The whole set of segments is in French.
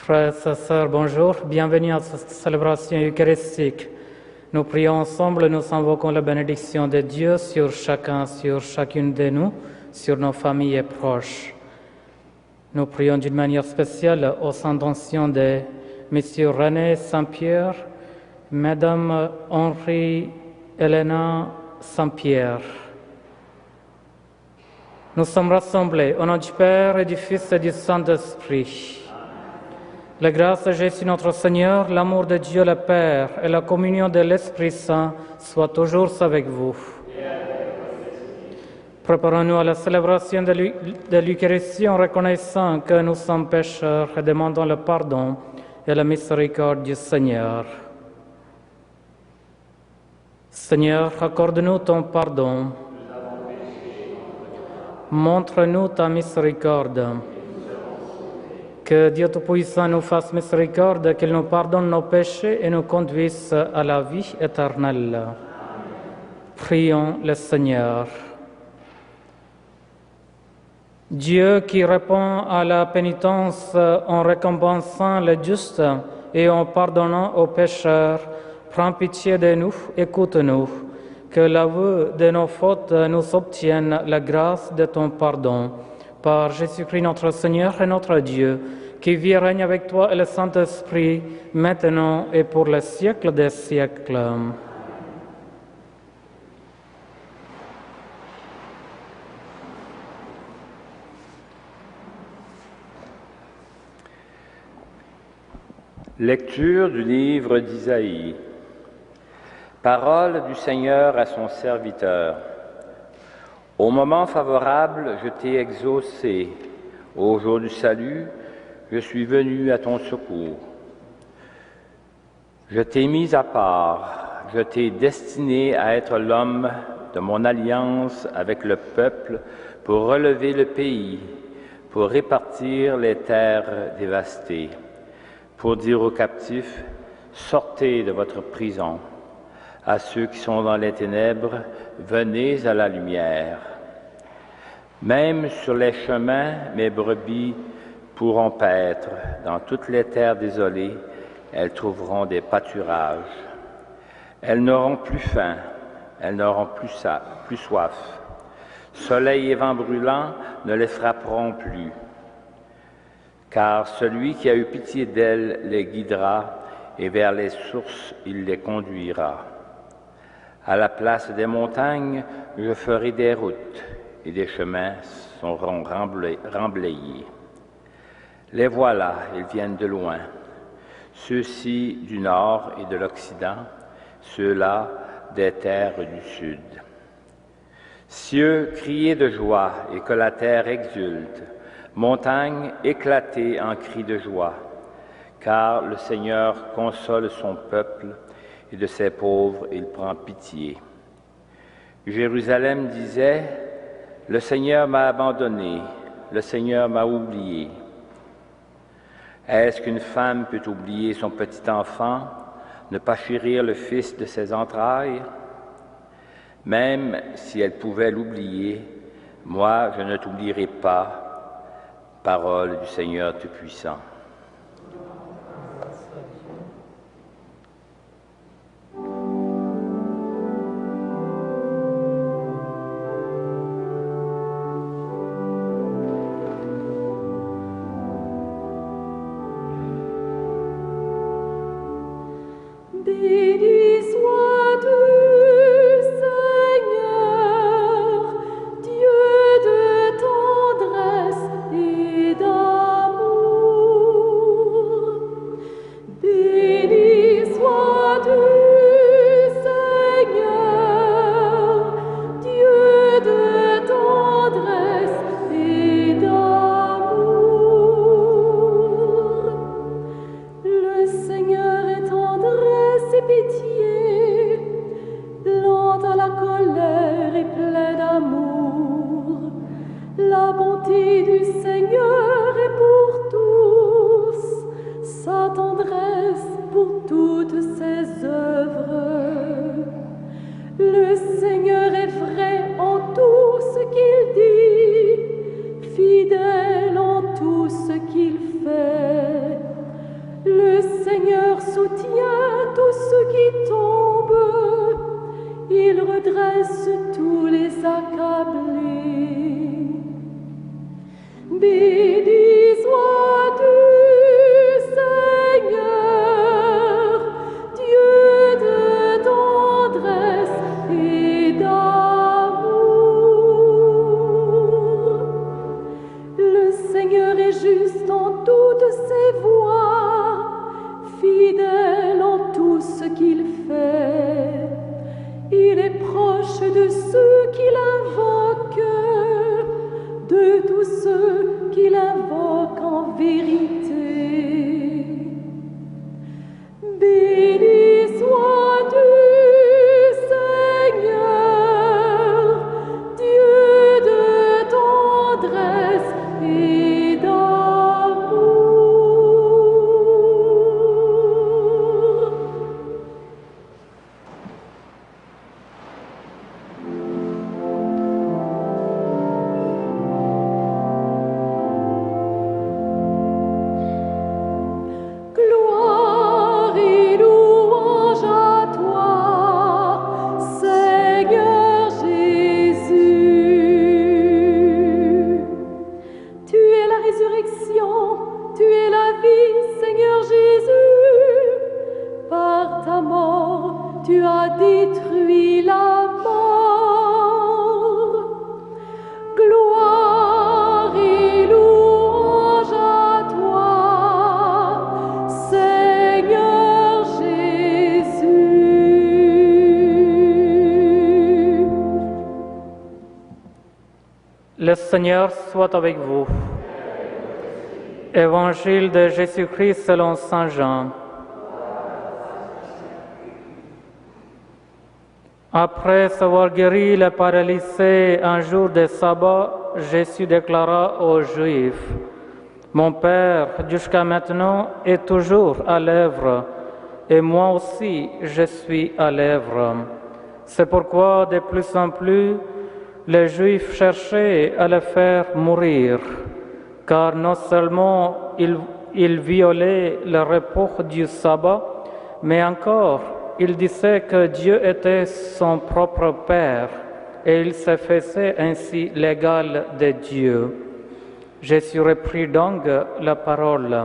Frères et sœurs, bonjour, bienvenue à cette célébration eucharistique. Nous prions ensemble, nous invoquons la bénédiction de Dieu sur chacun, sur chacune de nous, sur nos familles et proches. Nous prions d'une manière spéciale aux intentions de M. René Saint-Pierre, Madame Henri Elena Saint-Pierre. Nous sommes rassemblés au nom du Père et du Fils et du Saint-Esprit. La grâce de Jésus notre Seigneur, l'amour de Dieu le Père et la communion de l'Esprit Saint soient toujours avec vous. Préparons-nous à la célébration de l'Eucharistie en reconnaissant que nous sommes pécheurs et demandons le pardon et la miséricorde du Seigneur. Seigneur, accorde-nous ton pardon. Montre-nous ta miséricorde. Que Dieu Tout-Puissant nous fasse miséricorde, qu'il nous pardonne nos péchés et nous conduise à la vie éternelle. Amen. Prions le Seigneur. Dieu qui répond à la pénitence en récompensant les justes et en pardonnant aux pécheurs, prends pitié de nous, écoute-nous. Que l'aveu de nos fautes nous obtienne la grâce de ton pardon. Par Jésus-Christ notre Seigneur et notre Dieu, qui vit et règne avec toi et le Saint-Esprit, maintenant et pour les siècles des siècles. Lecture du livre d'Isaïe. Parole du Seigneur à son serviteur. Au moment favorable, je t'ai exaucé. Au jour du salut, je suis venu à ton secours. Je t'ai mis à part, je t'ai destiné à être l'homme de mon alliance avec le peuple pour relever le pays, pour répartir les terres dévastées, pour dire aux captifs, sortez de votre prison. À ceux qui sont dans les ténèbres, venez à la lumière. Même sur les chemins, mes brebis pourront paître. Dans toutes les terres désolées, elles trouveront des pâturages. Elles n'auront plus faim, elles n'auront plus soif. Soleil et vent brûlant ne les frapperont plus. Car celui qui a eu pitié d'elles les guidera, et vers les sources il les conduira. À la place des montagnes, je ferai des routes, et des chemins seront remblayés. Les voilà, ils viennent de loin, ceux-ci du nord et de l'Occident, ceux-là des terres du sud. Cieux, criez de joie et que la terre exulte, montagnes, éclatez en cris de joie, car le Seigneur console son peuple, et de ses pauvres il prend pitié. Jérusalem disait, « Le Seigneur m'a abandonné, le Seigneur m'a oublié. » Est-ce qu'une femme peut oublier son petit enfant, ne pas chérir le fils de ses entrailles? Même si elle pouvait l'oublier, moi je ne t'oublierai pas. Parole du Seigneur Tout-Puissant. Fidèle en tout ce qu'il fait, Seigneur soutient tous ceux qui tombent, il redresse tous les accablés. Béni sois-tu, Seigneur, Dieu de tendresse et d'amour. Le Seigneur est juste en toutes ses voies, fidèle en tout ce qu'il fait. Il est proche de ceux qui l'invoquent, de tous ceux qui l'invoquent en vérité. Béni sois-tu, Seigneur, Dieu de tendresse et d'amour. Gloire et louange à toi, Seigneur Jésus. Tu es la résurrection, tu es la vie, Seigneur Jésus. Par ta mort, tu as détruit la mort. Gloire et louange à toi, Seigneur Jésus. Le Seigneur soit avec vous. Évangile de Jésus-Christ selon Saint Jean. Après avoir guéri le paralysé un jour de sabbat, Jésus déclara aux Juifs: Mon Père, jusqu'à maintenant, est toujours à l'œuvre, et moi aussi je suis à l'œuvre. C'est pourquoi de plus en plus les Juifs cherchaient à le faire mourir, car non seulement il violait le repos du sabbat, mais encore il disait que Dieu était son propre Père et il se faisait ainsi l'égal de Dieu. Jésus reprit donc la parole.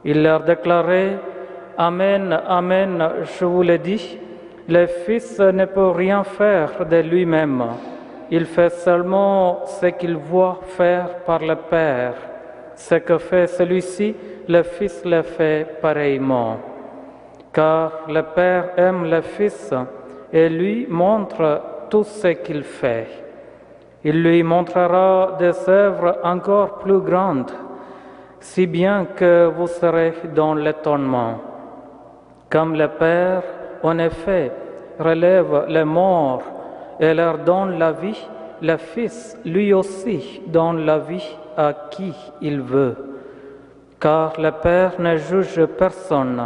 Il leur déclarait: Amen, Amen, je vous le dis, le Fils ne peut rien faire de lui-même. Il fait seulement ce qu'il voit faire par le Père. Ce que fait celui-ci, le Fils le fait pareillement. Car le Père aime le Fils et lui montre tout ce qu'il fait. Il lui montrera des œuvres encore plus grandes, si bien que vous serez dans l'étonnement. Comme le Père, en effet, relève les morts et leur donne la vie, le Fils, lui aussi, donne la vie à qui il veut. Car le Père ne juge personne.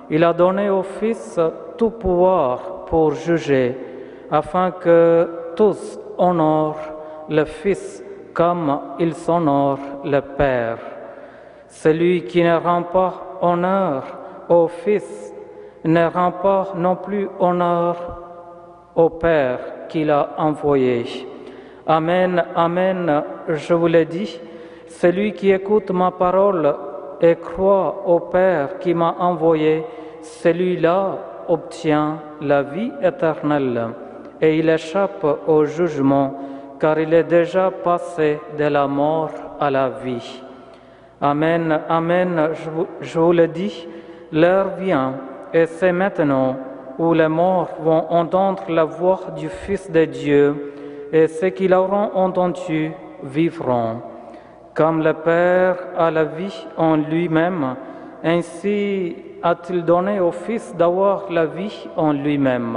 Il a donné au Fils tout pouvoir pour juger, afin que tous honorent le Fils comme ils honorent le Père. Celui qui ne rend pas honneur au Fils ne rend pas non plus honneur au Père qui l'a envoyé. Amen, Amen, je vous le dis, celui qui écoute ma parole et croit au Père qui m'a envoyé, celui-là obtient la vie éternelle et il échappe au jugement, car il est déjà passé de la mort à la vie. Amen, Amen, je vous le dis, l'heure vient, et c'est maintenant où les morts vont entendre la voix du Fils de Dieu, et ceux qui l'auront entendu vivront. Comme le Père a la vie en lui-même, ainsi a-t-il donné au Fils d'avoir la vie en lui-même.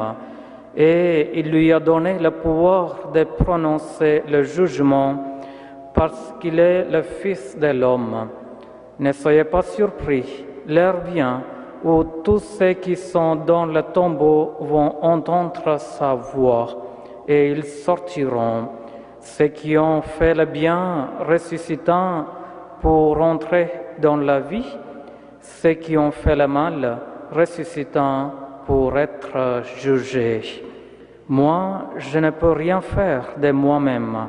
Et il lui a donné le pouvoir de prononcer le jugement, parce qu'il est le Fils de l'homme. Ne soyez pas surpris, l'heure vient où tous ceux qui sont dans le tombeau vont entendre sa voix, et ils sortiront. Ceux qui ont fait le bien ressuscitant pour entrer dans la vie, ceux qui ont fait le mal ressuscitant pour être jugés. Moi, je ne peux rien faire de moi-même.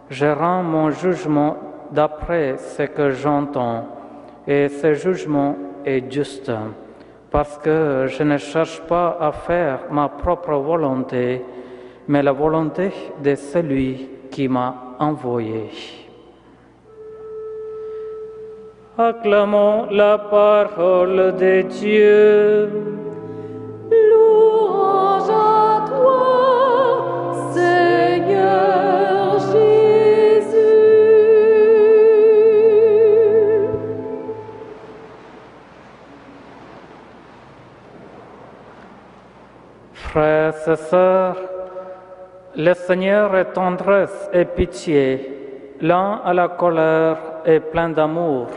Je rends mon jugement d'après ce que j'entends, et ce jugement est juste, parce que je ne cherche pas à faire ma propre volonté, mais la volonté de celui qui m'a envoyé. Acclamons la parole de Dieu. Louange à toi, Seigneur Jésus. Frères et sœurs, le Seigneur est tendresse et pitié, lent à la colère et plein d'amour.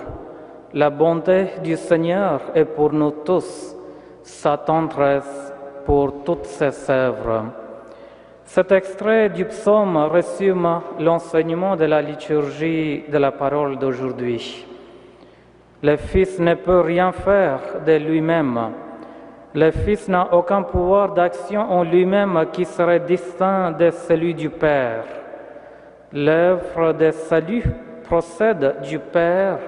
La bonté du Seigneur est pour nous tous, sa tendresse pour toutes ses œuvres. Cet extrait du psaume résume l'enseignement de la liturgie de la parole d'aujourd'hui. Le Fils ne peut rien faire de lui-même. Le Fils n'a aucun pouvoir d'action en lui-même qui serait distinct de celui du Père. L'œuvre de salut procède du Père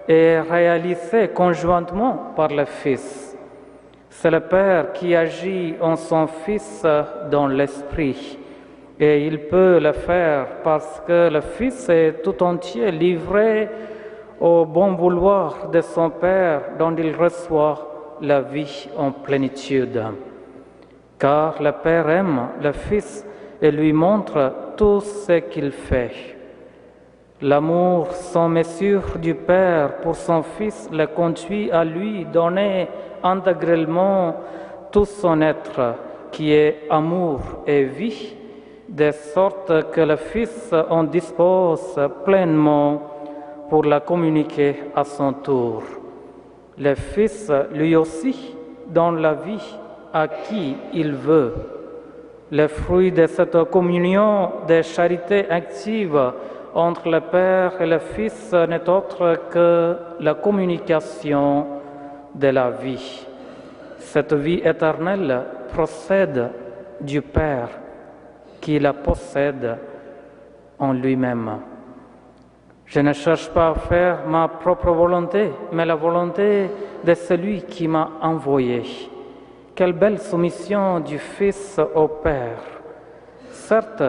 et est réalisée conjointement par le Fils. C'est le Père qui agit en son Fils dans l'Esprit, et il peut le faire parce que le Fils est tout entier livré au bon vouloir de son Père dont il reçoit la vie en plénitude. Car le Père aime le Fils et lui montre tout ce qu'il fait. L'amour sans mesure du Père pour son Fils le conduit à lui donner intégralement tout son être, qui est amour et vie, de sorte que le Fils en dispose pleinement pour la communiquer à son tour. Le Fils, lui aussi, donne la vie à qui il veut. Le fruit de cette communion de charité active entre le Père et le Fils n'est autre que la communication de la vie. Cette vie éternelle procède du Père qui la possède en lui-même. Je ne cherche pas à faire ma propre volonté, mais la volonté de celui qui m'a envoyé. Quelle belle soumission du Fils au Père. Certes,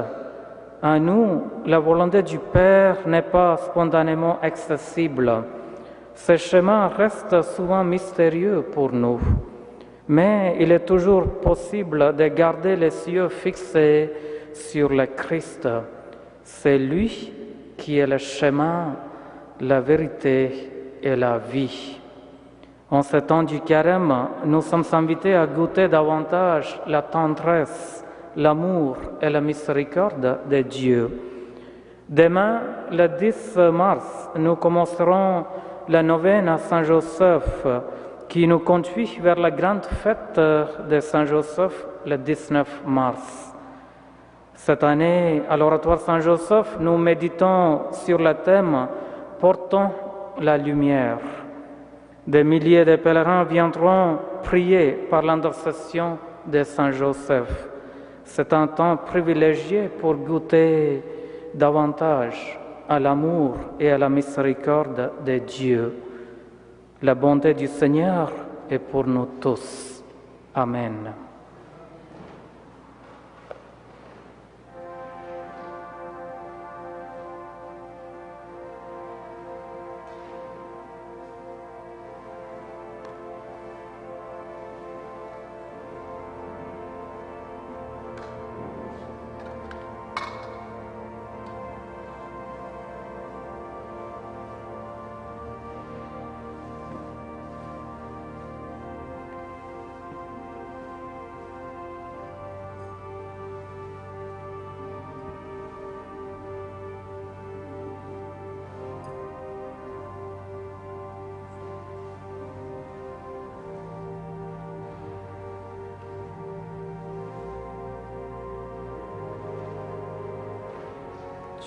à nous, la volonté du Père n'est pas spontanément accessible. Ce chemin reste souvent mystérieux pour nous, mais il est toujours possible de garder les yeux fixés sur le Christ. C'est lui qui est le chemin, la vérité et la vie. En ce temps du carême, nous sommes invités à goûter davantage la tendresse, l'amour et la miséricorde de Dieu. Demain, le 10 mars, nous commencerons la neuvaine à Saint Joseph, qui nous conduit vers la grande fête de Saint Joseph le 19 mars. Cette année, à l'Oratoire Saint Joseph, nous méditons sur le thème « Portons la lumière ». Des milliers de pèlerins viendront prier par l'intercession de Saint Joseph. C'est un temps privilégié pour goûter davantage à l'amour et à la miséricorde de Dieu. La bonté du Seigneur est pour nous tous. Amen.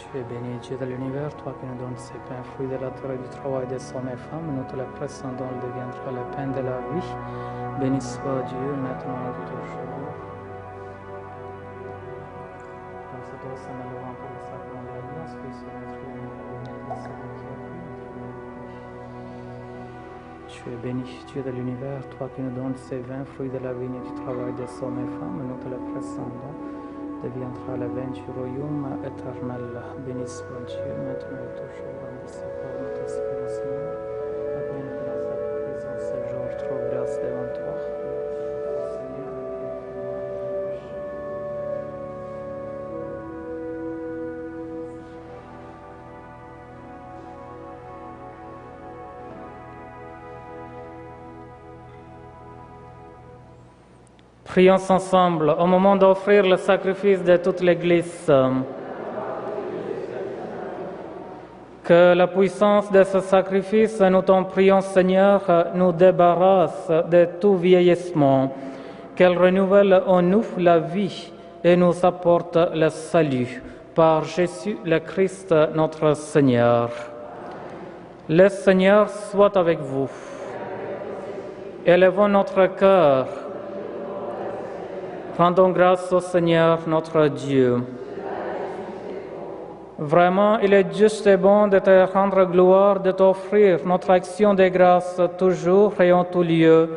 Tu es béni, Dieu de l'univers, toi qui nous donnes ces pains, fruits de la terre et du travail des hommes et femmes, nous te les présentons, il deviendra le pain de la vie. Béni soit Dieu, maintenant et toujours. Dans cette eau, ça me levant pour le sacrement de l'alliance, puis sur notre Tu es béni, Dieu de l'univers, toi qui nous donnes ces vins, fruits de la vigne et du travail des hommes et femmes, nous te les présentons. Deviendra le vin du royaume éternel. Béni soit Dieu, maintenant et toujours, bendissez par notre Esprit, Seigneur, afin que dans sa présence, ce jour, trouve grâce devant toi. Seigneur, prions ensemble au moment d'offrir le sacrifice de toute l'Église. Que la puissance de ce sacrifice, nous t'en prions Seigneur, nous débarrasse de tout vieillissement, qu'elle renouvelle en nous la vie et nous apporte le salut par Jésus le Christ notre Seigneur. Le Seigneur soit avec vous. Élevons notre cœur. Rendons grâce au Seigneur notre Dieu. Vraiment, il est juste et bon de te rendre gloire, de t'offrir notre action de grâce toujours et en tout lieu.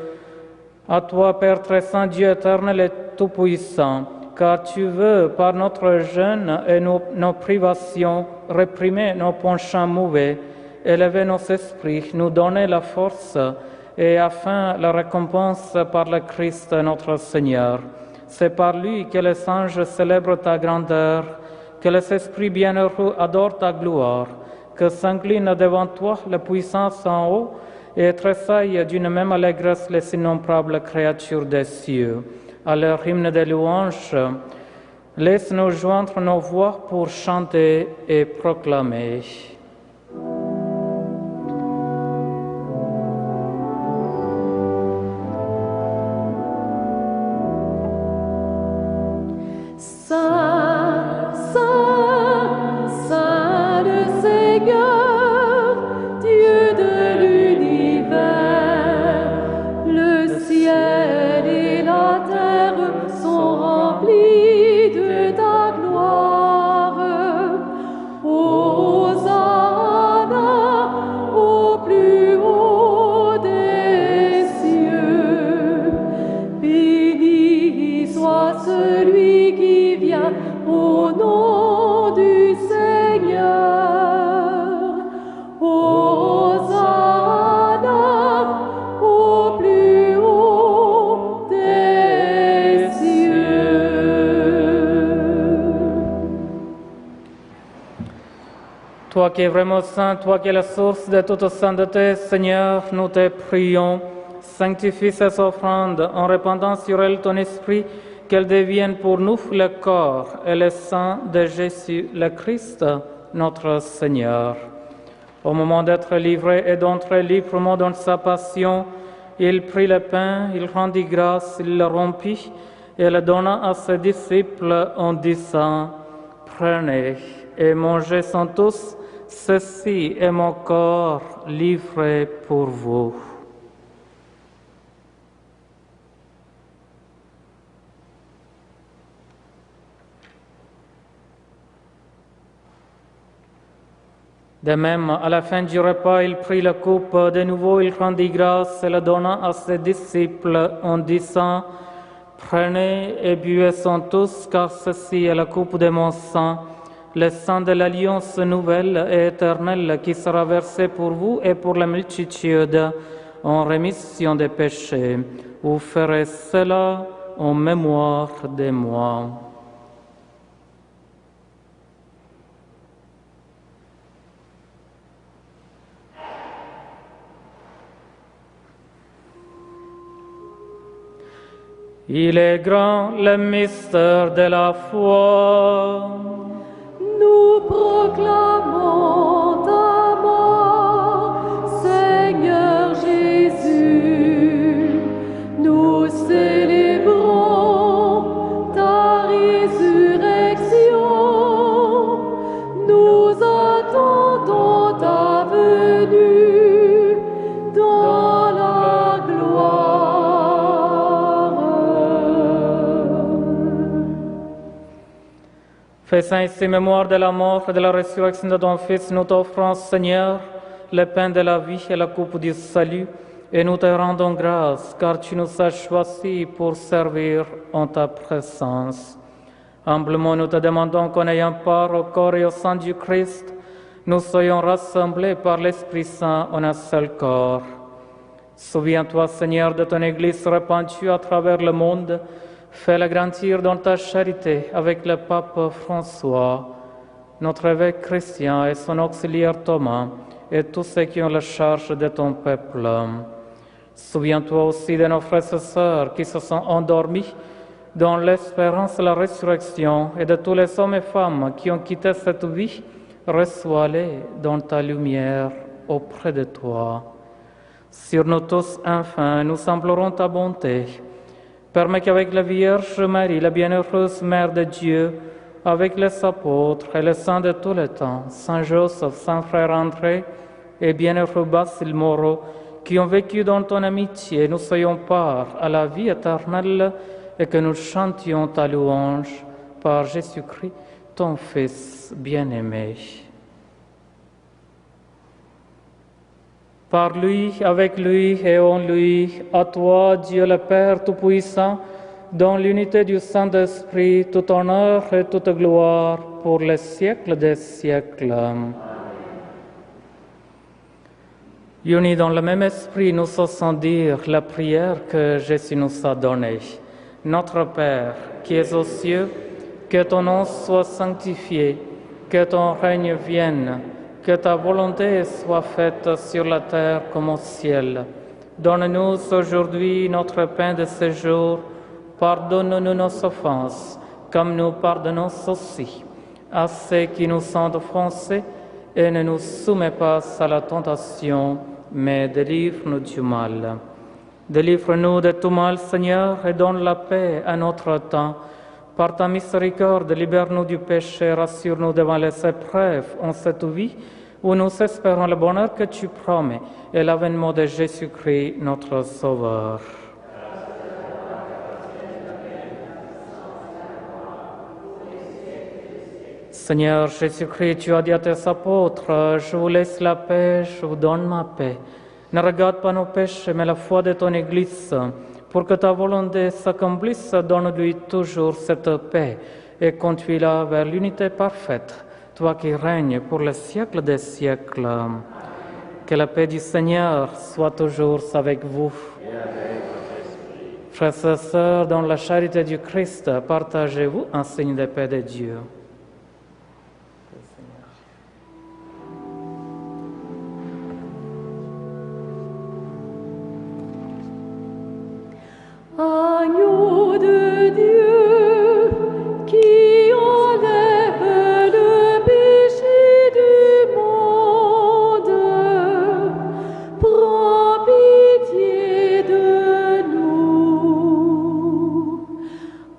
À toi, Père très saint, Dieu éternel et tout-puissant, car tu veux, par notre jeûne et nos privations, réprimer nos penchants mauvais, élever nos esprits, nous donner la force et afin la récompense par le Christ notre Seigneur. C'est par lui que les anges célèbrent ta grandeur, que les esprits bienheureux adorent ta gloire, que s'inclinent devant toi la puissance en haut et tressaillent d'une même allégresse les innombrables créatures des cieux. À leur hymne de louange, laisse-nous joindre nos voix pour chanter et proclamer. Toi qui es vraiment saint, toi qui es la source de toute sainteté, Seigneur, nous te prions, sanctifie ces offrandes en répandant sur elles ton esprit, qu'elles deviennent pour nous le corps et le sang de Jésus le Christ, notre Seigneur. Au moment d'être livré et d'entrer librement dans sa passion, il prit le pain, il rendit grâce, il le rompit et le donna à ses disciples en disant, « Prenez et mangez-en tous, ceci est mon corps livré pour vous. » De même, à la fin du repas, il prit la coupe, de nouveau il rendit grâce et la donna à ses disciples en disant, « Prenez et buvez-en tous, car ceci est la coupe de mon sang, le sang de l'alliance nouvelle et éternelle qui sera versé pour vous et pour la multitude en rémission des péchés. Vous ferez cela en mémoire de moi. » Il est grand le mystère de la foi. Nous proclamons ta mort, Seigneur Jésus. Nous célébrons ta résurrection. Nous attendons ta venue dans la gloire. Faisant ici mémoire de la mort et de la résurrection de ton Fils, nous t'offrons, Seigneur, le pain de la vie et la coupe du salut, et nous te rendons grâce, car tu nous as choisis pour servir en ta présence. Humblement, nous te demandons qu'en ayant part au corps et au sang du Christ, nous soyons rassemblés par l'Esprit Saint en un seul corps. Souviens-toi, Seigneur, de ton Église répandue à travers le monde. Fais-la grandir dans ta charité avec le pape François, notre évêque Christian et son auxiliaire Thomas, et tous ceux qui ont la charge de ton peuple. Souviens-toi aussi de nos frères et sœurs qui se sont endormis dans l'espérance de la résurrection, et de tous les hommes et femmes qui ont quitté cette vie. Reçois-les dans ta lumière auprès de toi. Sur nous tous, enfin, nous implorons ta bonté. Permets qu'avec la Vierge Marie, la bienheureuse Mère de Dieu, avec les apôtres et les saints de tous les temps, Saint Joseph, Saint Frère André et bienheureux Basile Moreau, qui ont vécu dans ton amitié, nous soyons part à la vie éternelle et que nous chantions ta louange par Jésus-Christ, ton Fils bien-aimé. Par lui, avec lui et en lui, à toi, Dieu le Père Tout-Puissant, dans l'unité du Saint-Esprit, tout honneur et toute gloire pour les siècles des siècles. Unis dans le même esprit, nous osons dire la prière que Jésus nous a donnée. Notre Père, qui es aux cieux, que ton nom soit sanctifié, que ton règne vienne, que ta volonté soit faite sur la terre comme au ciel. Donne-nous aujourd'hui notre pain de ce jour. Pardonne-nous nos offenses, comme nous pardonnons aussi à ceux qui nous sont offensés, et ne nous soumets pas à la tentation, mais délivre-nous du mal. Délivre-nous de tout mal, Seigneur, et donne la paix à notre temps. Par ta miséricorde, libère-nous du péché, rassure-nous devant les épreuves en cette vie, où nous espérons le bonheur que tu promets et l'avènement de Jésus-Christ, notre Sauveur. Seigneur Jésus-Christ, tu as dit à tes apôtres, je vous laisse la paix, je vous donne ma paix. Ne regarde pas nos péchés, mais la foi de ton Église. Pour que ta volonté s'accomplisse, donne-lui toujours cette paix et conduis-la vers l'unité parfaite, toi qui règnes pour le siècle des siècles. Que la paix du Seigneur soit toujours avec vous. Frères et sœurs, dans la charité du Christ, partagez-vous un signe de paix de Dieu. Agneau de Dieu, qui enlève le péché du monde, prends pitié de nous.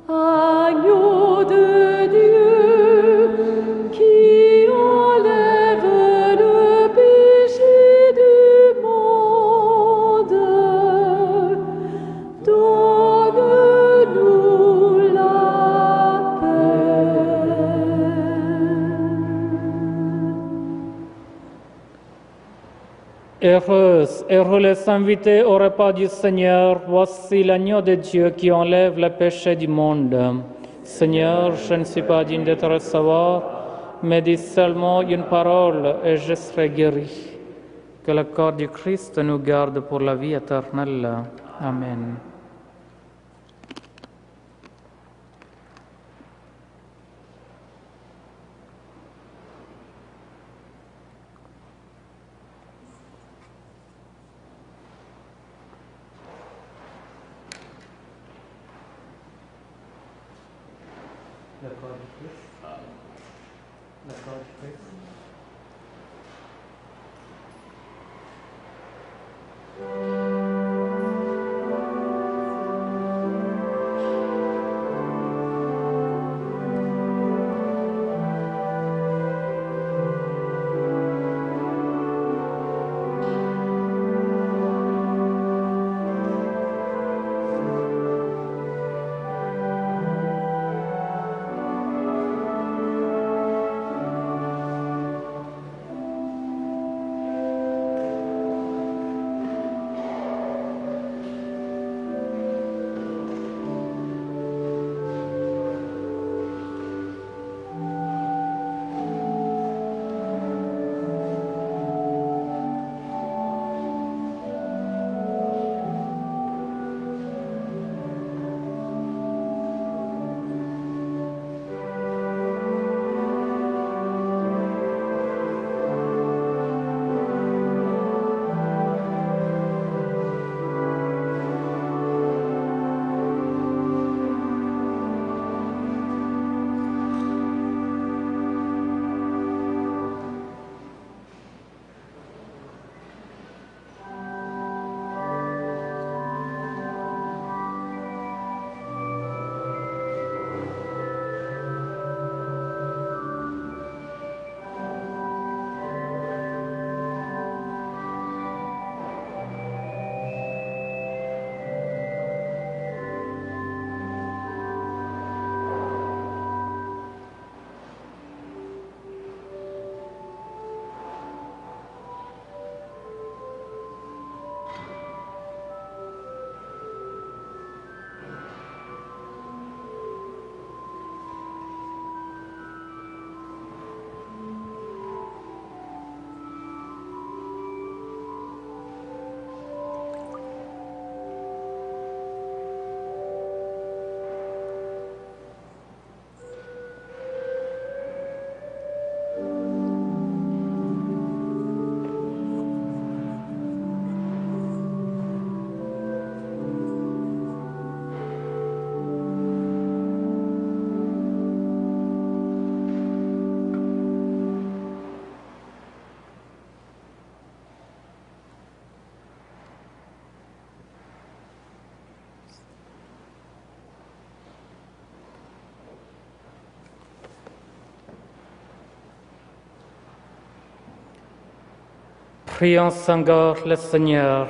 Agneau de Dieu, qui enlève le péché du monde, donne-nous la paix. Heureux les invités au repas du Seigneur, voici l'agneau de Dieu qui enlève le péché du monde. Seigneur, je ne suis pas digne de te recevoir, mais dis seulement une parole et je serai guéri. Que le corps du Christ nous garde pour la vie éternelle. Amen. Le corps du Christ. Le corps du Christ. Prions encore le Seigneur.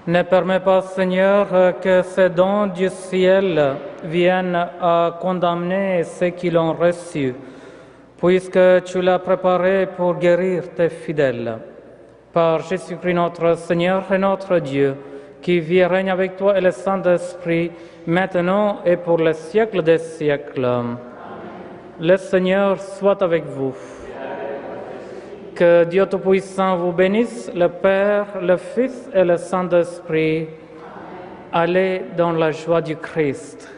Ne permets pas, Seigneur, que ces dons du ciel viennent à condamner ceux qui l'ont reçu, puisque tu l'as préparé pour guérir tes fidèles. Par Jésus-Christ notre Seigneur et notre Dieu, qui vit et règne avec toi et le Saint-Esprit, maintenant et pour les siècles des siècles. Amen. Le Seigneur soit avec vous. Que Dieu Tout-Puissant vous bénisse, le Père, le Fils et le Saint-Esprit. Allez dans la joie du Christ.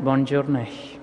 Bonne journée.